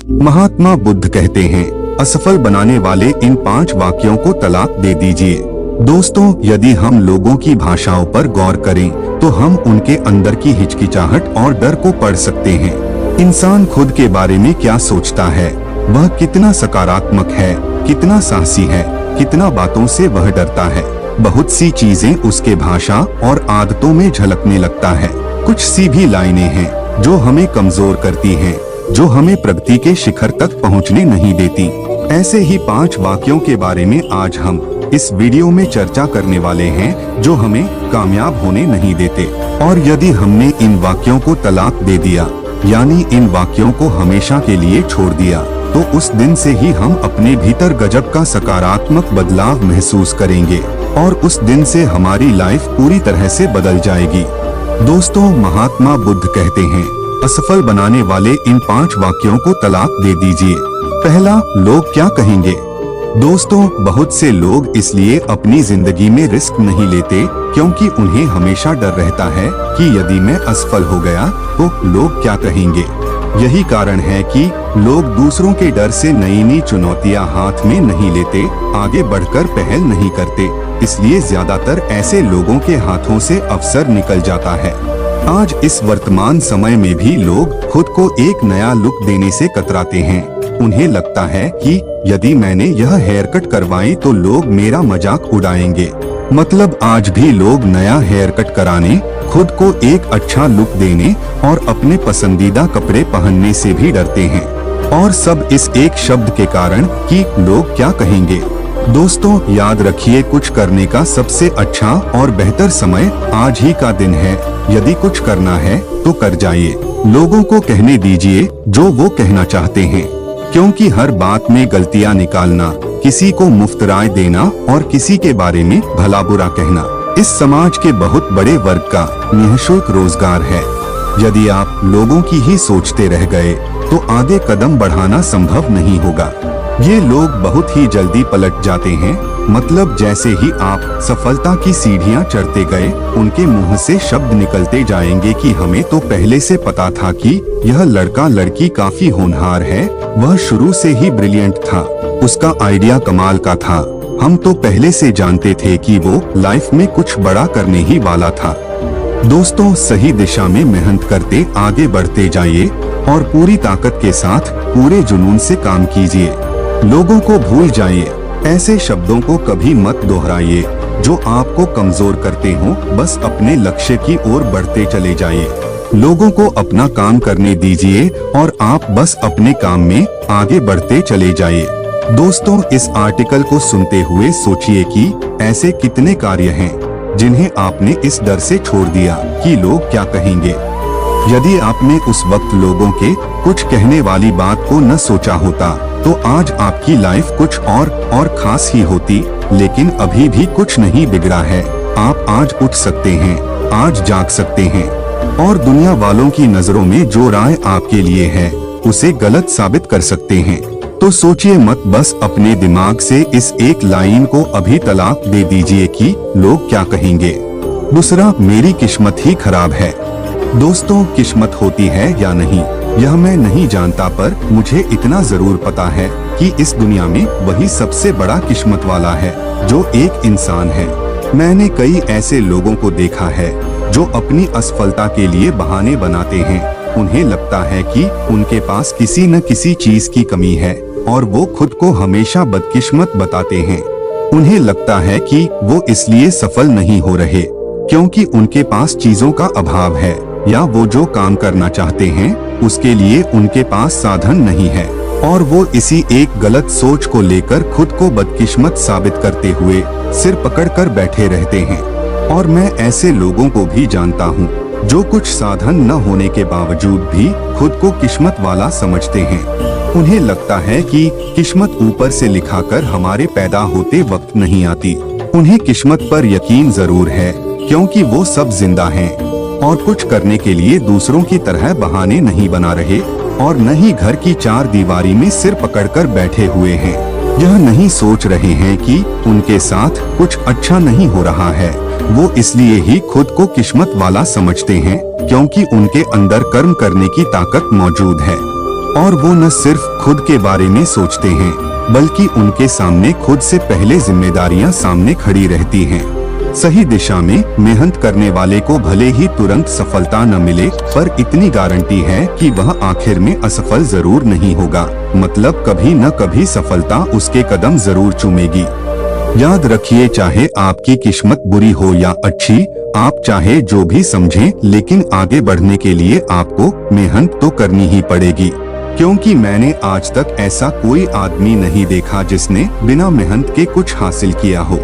महात्मा बुद्ध कहते हैं, असफल बनाने वाले इन 5 वाक्यों को तलाक दे दीजिए। दोस्तों, यदि हम लोगों की भाषाओं पर गौर करें तो हम उनके अंदर की हिचकिचाहट और डर को पढ़ सकते हैं। इंसान खुद के बारे में क्या सोचता है, वह कितना सकारात्मक है, कितना साहसी है, कितना बातों से वह डरता है। बहुत सी चीजें उसके भाषा और आदतों में झलकने लगता है। कुछ सी भी लाइनें हैं जो हमें कमजोर करती हैं, जो हमें प्रगति के शिखर तक पहुंचने नहीं देती। ऐसे ही 5 वाक्यों के बारे में आज हम इस वीडियो में चर्चा करने वाले हैं जो हमें कामयाब होने नहीं देते। और यदि हमने इन वाक्यों को तलाक दे दिया, यानी इन वाक्यों को हमेशा के लिए छोड़ दिया, तो उस दिन से ही हम अपने भीतर गजब का सकारात्मक बदलाव महसूस करेंगे और उस दिन से हमारी लाइफ पूरी तरह से बदल जाएगी। दोस्तों, महात्मा बुद्ध कहते हैं, असफल बनाने वाले इन 5 वाक्यों को तलाक दे दीजिए। पहला, लोग क्या कहेंगे। दोस्तों, बहुत से लोग इसलिए अपनी जिंदगी में रिस्क नहीं लेते क्योंकि उन्हें हमेशा डर रहता है कि यदि मैं असफल हो गया तो लोग क्या कहेंगे। यही कारण है कि लोग दूसरों के डर से नई चुनौतियां हाथ में नहीं लेते, आगे बढ़कर पहल नहीं करते। इसलिए ज्यादातर ऐसे लोगों के हाथों से अवसर निकल जाता है। आज इस वर्तमान समय में भी लोग खुद को एक नया लुक देने से कतराते हैं। उन्हें लगता है कि यदि मैंने यह हेयर कट करवाई तो लोग मेरा मजाक उड़ाएंगे। मतलब आज भी लोग नया हेयर कट कराने, खुद को एक अच्छा लुक देने और अपने पसंदीदा कपड़े पहनने से भी डरते हैं। और सब इस एक शब्द के कारण कि लोग क्या कहेंगे। दोस्तों, याद रखिए, कुछ करने का सबसे अच्छा और बेहतर समय आज ही का दिन है। यदि कुछ करना है तो कर जाइए। लोगों को कहने दीजिए जो वो कहना चाहते हैं, क्योंकि हर बात में गलतियां निकालना, किसी को मुफ्त राय देना और किसी के बारे में भला बुरा कहना इस समाज के बहुत बड़े वर्ग का निःशुल्क रोजगार है। यदि आप लोगों की ही सोचते रह गए तो आगे कदम बढ़ाना संभव नहीं होगा। ये लोग बहुत ही जल्दी पलट जाते हैं। मतलब जैसे ही आप सफलता की सीढ़ियां चढ़ते गए, उनके मुंह से शब्द निकलते जाएंगे कि हमें तो पहले से पता था कि यह लड़का लड़की काफी होनहार है, वह शुरू से ही ब्रिलियंट था, उसका आइडिया कमाल का था, हम तो पहले से जानते थे कि वो लाइफ में कुछ बड़ा करने ही वाला था। दोस्तों, सही दिशा में मेहनत करते आगे बढ़ते जाइए और पूरी ताकत के साथ पूरे जुनून से काम कीजिए। लोगों को भूल जाइए, ऐसे शब्दों को कभी मत दोहराइए जो आपको कमजोर करते हो। बस अपने लक्ष्य की ओर बढ़ते चले जाइए। लोगों को अपना काम करने दीजिए और आप बस अपने काम में आगे बढ़ते चले जाइए। दोस्तों, इस आर्टिकल को सुनते हुए सोचिए कि ऐसे कितने कार्य हैं जिन्हें आपने इस डर से छोड़ दिया कि लोग क्या कहेंगे। यदि आपने उस वक्त लोगों के कुछ कहने वाली बात को न सोचा होता तो आज आपकी लाइफ कुछ और खास ही होती। लेकिन अभी भी कुछ नहीं बिगड़ा है। आप आज उठ सकते हैं, आज जाग सकते हैं और दुनिया वालों की नजरों में जो राय आपके लिए है उसे गलत साबित कर सकते हैं। तो सोचिए मत, बस अपने दिमाग से इस एक लाइन को अभी तलाक दे दीजिए कि लोग क्या कहेंगे। दूसरा, मेरी किस्मत ही खराब है। दोस्तों, किस्मत होती है या नहीं यह मैं नहीं जानता, पर मुझे इतना जरूर पता है कि इस दुनिया में वही सबसे बड़ा किस्मत वाला है जो एक इंसान है। मैंने कई ऐसे लोगों को देखा है जो अपनी असफलता के लिए बहाने बनाते हैं। उन्हें लगता है कि उनके पास किसी न किसी चीज की कमी है और वो खुद को हमेशा बदकिस्मत बताते हैं। उन्हें लगता है कि वो इसलिए सफल नहीं हो रहे क्योंकि उनके पास चीजों का अभाव है, या वो जो काम करना चाहते हैं उसके लिए उनके पास साधन नहीं है। और वो इसी एक गलत सोच को लेकर खुद को बदकिस्मत साबित करते हुए सिर पकड़कर बैठे रहते हैं। और मैं ऐसे लोगों को भी जानता हूँ जो कुछ साधन न होने के बावजूद भी खुद को किस्मत वाला समझते हैं। उन्हें लगता है कि किस्मत ऊपर से लिखाकर हमारे पैदा होते वक्त नहीं आती। उन्हें किस्मत पर यकीन जरूर है क्योंकि वो सब जिंदा हैं और कुछ करने के लिए दूसरों की तरह बहाने नहीं बना रहे और न ही घर की 4 दीवारी में सिर पकड़कर बैठे हुए हैं। यह नहीं सोच रहे हैं कि उनके साथ कुछ अच्छा नहीं हो रहा है। वो इसलिए ही खुद को किस्मत वाला समझते हैं क्योंकि उनके अंदर कर्म करने की ताकत मौजूद है। और वो न सिर्फ खुद के बारे में सोचते हैं, बल्कि उनके सामने खुद से पहले जिम्मेदारियां सामने खड़ी रहती हैं। सही दिशा में मेहनत करने वाले को भले ही तुरंत सफलता न मिले, पर इतनी गारंटी है कि वह आखिर में असफल जरूर नहीं होगा। मतलब कभी न कभी सफलता उसके कदम जरूर चूमेगी। याद रखिए, चाहे आपकी किस्मत बुरी हो या अच्छी, आप चाहे जो भी समझें, लेकिन आगे बढ़ने के लिए आपको मेहनत तो करनी ही पड़ेगी। क्योंकि मैंने आज तक ऐसा कोई आदमी नहीं देखा जिसने बिना मेहनत के कुछ हासिल किया हो।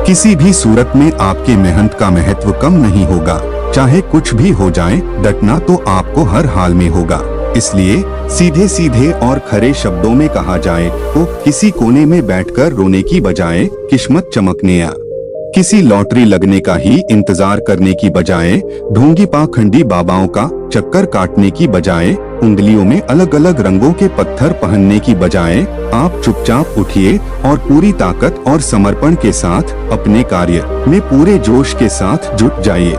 किसी भी सूरत में आपके मेहनत का महत्व कम नहीं होगा। चाहे कुछ भी हो जाए, डटना तो आपको हर हाल में होगा। इसलिए सीधे सीधे और खरे शब्दों में कहा जाए तो किसी कोने में बैठकर रोने की बजाय किस्मत चमकने या किसी लॉटरी लगने का ही इंतजार करने की बजाय, ढोंगी पाखंडी बाबाओं का चक्कर काटने की बजाय, उंगलियों में अलग अलग रंगों के पत्थर पहनने की बजाय, आप चुपचाप उठिए और पूरी ताकत और समर्पण के साथ अपने कार्य में पूरे जोश के साथ जुट जाइए।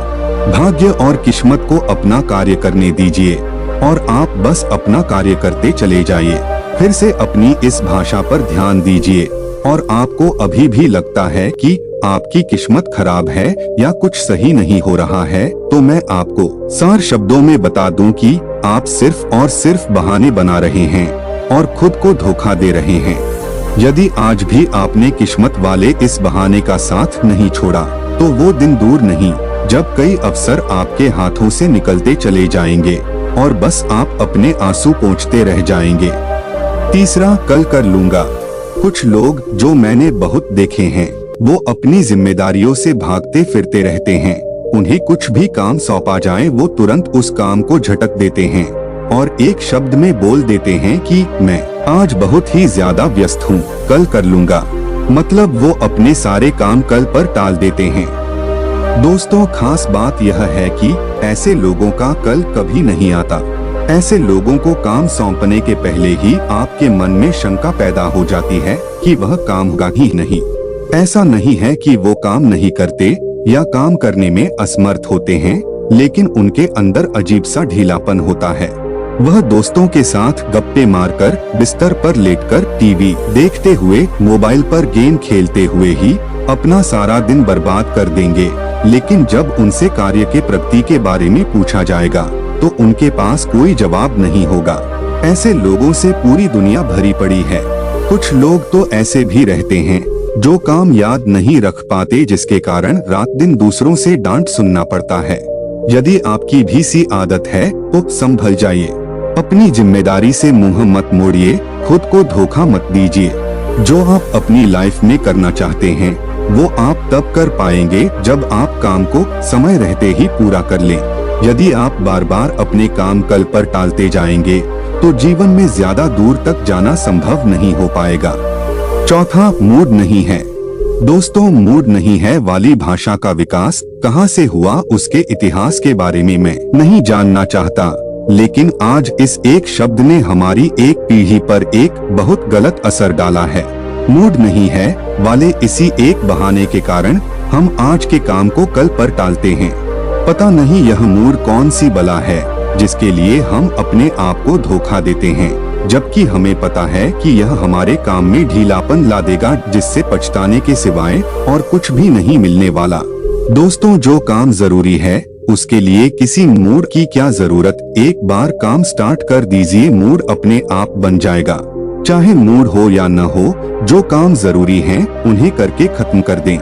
भाग्य और किस्मत को अपना कार्य करने दीजिए और आप बस अपना कार्य करते चले जाइए। फिर से अपनी इस भाषा पर ध्यान दीजिए। और आपको अभी भी लगता है कि आपकी किस्मत खराब है या कुछ सही नहीं हो रहा है, तो मैं आपको सार शब्दों में बता दूं कि आप सिर्फ और सिर्फ बहाने बना रहे हैं और खुद को धोखा दे रहे हैं। यदि आज भी आपने किस्मत वाले इस बहाने का साथ नहीं छोड़ा, तो वो दिन दूर नहीं जब कई अवसर आपके हाथों से निकलते चले जाएंगे और बस आप अपने आंसू पोंछते रह जाएंगे। तीसरा, कल कर लूंगा। कुछ लोग जो मैंने बहुत देखे हैं, वो अपनी जिम्मेदारियों से भागते फिरते रहते हैं। उन्हें कुछ भी काम सौंपा जाए, वो तुरंत उस काम को झटक देते हैं और एक शब्द में बोल देते हैं कि मैं आज बहुत ही ज्यादा व्यस्त हूँ, कल कर लूंगा। मतलब वो अपने सारे काम कल पर टाल देते हैं। दोस्तों, खास बात यह है कि ऐसे लोगों का कल कभी नहीं आता। ऐसे लोगों को काम सौंपने के पहले ही आपके मन में शंका पैदा हो जाती है कि वह काम होगा ही नहीं। ऐसा नहीं है कि वो काम नहीं करते या काम करने में असमर्थ होते हैं, लेकिन उनके अंदर अजीब सा ढीलापन होता है। वह दोस्तों के साथ गप्पे मारकर, बिस्तर पर लेटकर, टीवी देखते हुए, मोबाइल पर गेम खेलते हुए ही अपना सारा दिन बर्बाद कर देंगे। लेकिन जब उनसे कार्य के प्रगति के बारे में पूछा जाएगा तो उनके पास कोई जवाब नहीं होगा। ऐसे लोगों से पूरी दुनिया भरी पड़ी है। कुछ लोग तो ऐसे भी रहते हैं जो काम याद नहीं रख पाते, जिसके कारण रात दिन दूसरों से डांट सुनना पड़ता है। यदि आपकी भी सी आदत है तो संभल जाइए। अपनी जिम्मेदारी से मुंह मत मोड़िए, खुद को धोखा मत दीजिए। जो आप अपनी लाइफ में करना चाहते हैं वो आप तब कर पाएंगे जब आप काम को समय रहते ही पूरा कर लें। यदि आप बार बार अपने काम कल पर टालते जाएंगे तो जीवन में ज्यादा दूर तक जाना संभव नहीं हो पाएगा। चौथा, मूड नहीं है। दोस्तों, मूड नहीं है वाली भाषा का विकास कहां से हुआ, उसके इतिहास के बारे में मैं नहीं जानना चाहता, लेकिन आज इस एक शब्द ने हमारी एक पीढ़ी पर एक बहुत गलत असर डाला है। मूड नहीं है वाले इसी एक बहाने के कारण हम आज के काम को कल पर टालते हैं। पता नहीं यह मूड कौन सी बला है जिसके लिए हम अपने आप को धोखा देते हैं, जबकि हमें पता है कि यह हमारे काम में ढीलापन ला देगा, जिससे पछताने के सिवाय और कुछ भी नहीं मिलने वाला। दोस्तों, जो काम जरूरी है उसके लिए किसी मूड की क्या जरूरत। एक बार काम स्टार्ट कर दीजिए, मूड अपने आप बन जाएगा। चाहे मूड हो या न हो, जो काम जरूरी हैं उन्हें करके खत्म कर दें।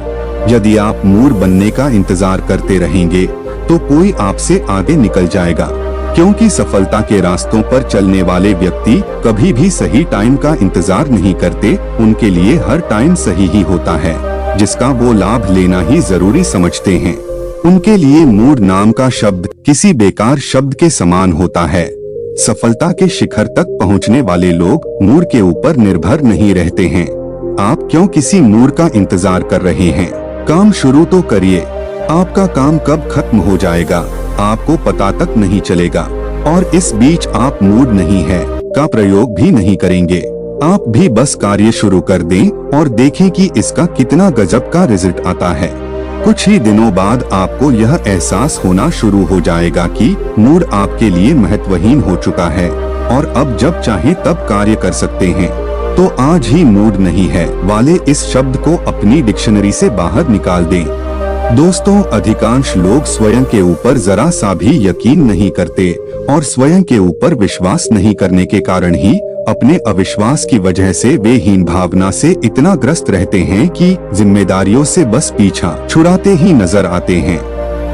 यदि आप मूड बनने का इंतजार करते रहेंगे तो कोई आपसे आगे निकल जाएगा, क्योंकि सफलता के रास्तों पर चलने वाले व्यक्ति कभी भी सही टाइम का इंतजार नहीं करते। उनके लिए हर टाइम सही ही होता है, जिसका वो लाभ लेना ही जरूरी समझते हैं। उनके लिए मूड नाम का शब्द किसी बेकार शब्द के समान होता है। सफलता के शिखर तक पहुंचने वाले लोग मूड के ऊपर निर्भर नहीं रहते हैं। आप क्यों किसी मूड का इंतजार कर रहे हैं? काम शुरू तो करिए। आपका काम कब खत्म हो जाएगा आपको पता तक नहीं चलेगा, और इस बीच आप मूड नहीं है का प्रयोग भी नहीं करेंगे। आप भी बस कार्य शुरू कर दें और देखें कि इसका कितना गजब का रिजल्ट आता है। कुछ ही दिनों बाद आपको यह एहसास होना शुरू हो जाएगा कि मूड आपके लिए महत्वहीन हो चुका है। और अब जब चाहे तब कार्य कर सकते हैं। तो आज ही मूड नहीं है वाले इस शब्द को अपनी डिक्शनरी से बाहर निकाल दें। दोस्तों, अधिकांश लोग स्वयं के ऊपर जरा सा भी यकीन नहीं करते और स्वयं के ऊपर विश्वास नहीं करने के कारण ही अपने अविश्वास की वजह से वे हीन भावना से इतना ग्रस्त रहते हैं कि जिम्मेदारियों से बस पीछा छुड़ाते ही नजर आते हैं।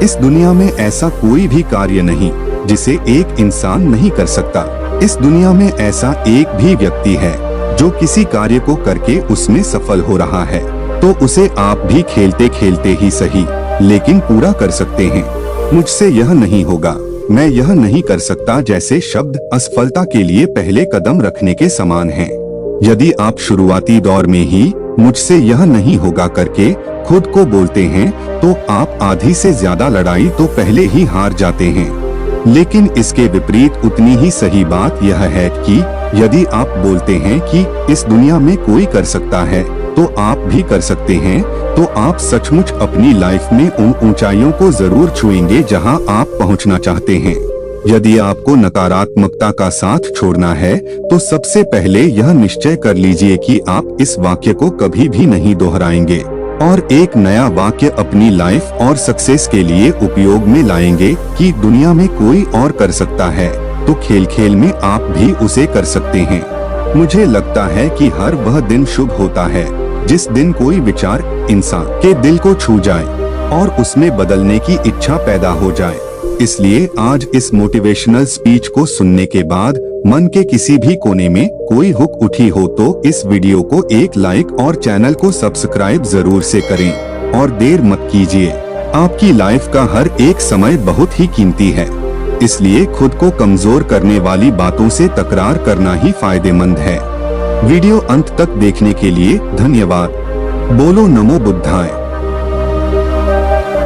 इस दुनिया में ऐसा कोई भी कार्य नहीं जिसे एक इंसान नहीं कर सकता। इस दुनिया में ऐसा एक भी व्यक्ति है जो किसी कार्य को करके उसमें सफल हो रहा है, तो उसे आप भी खेलते खेलते ही सही लेकिन पूरा कर सकते हैं। मुझसे यह नहीं होगा, मैं यह नहीं कर सकता जैसे शब्द असफलता के लिए पहले कदम रखने के समान हैं। यदि आप शुरुआती दौर में ही मुझसे यह नहीं होगा करके खुद को बोलते हैं तो आप आधी से ज्यादा लड़ाई तो पहले ही हार जाते हैं। लेकिन इसके विपरीत उतनी ही सही बात यह है कि यदि आप बोलते हैं कि इस दुनिया में कोई कर सकता है तो आप भी कर सकते हैं, तो आप सचमुच अपनी लाइफ में उन ऊंचाइयों को जरूर छुएंगे जहां आप पहुंचना चाहते हैं। यदि आपको नकारात्मकता का साथ छोड़ना है तो सबसे पहले यह निश्चय कर लीजिए कि आप इस वाक्य को कभी भी नहीं दोहराएंगे और एक नया वाक्य अपनी लाइफ और सक्सेस के लिए उपयोग में लाएंगे कि दुनिया में कोई और कर सकता है तो खेल खेल में आप भी उसे कर सकते हैं। मुझे लगता है कि हर वह दिन शुभ होता है जिस दिन कोई विचार इंसान के दिल को छू जाए और उसमें बदलने की इच्छा पैदा हो जाए। इसलिए आज इस मोटिवेशनल स्पीच को सुनने के बाद मन के किसी भी कोने में कोई हुक उठी हो तो इस वीडियो को एक लाइक और चैनल को सब्सक्राइब जरूर से करें और देर मत कीजिए। आपकी लाइफ का हर एक समय बहुत ही कीमती है, इसलिए खुद को कमजोर करने वाली बातों से तकरार करना ही फायदेमंद है। वीडियो अंत तक देखने के लिए धन्यवाद। बोलो नमो बुद्धाय।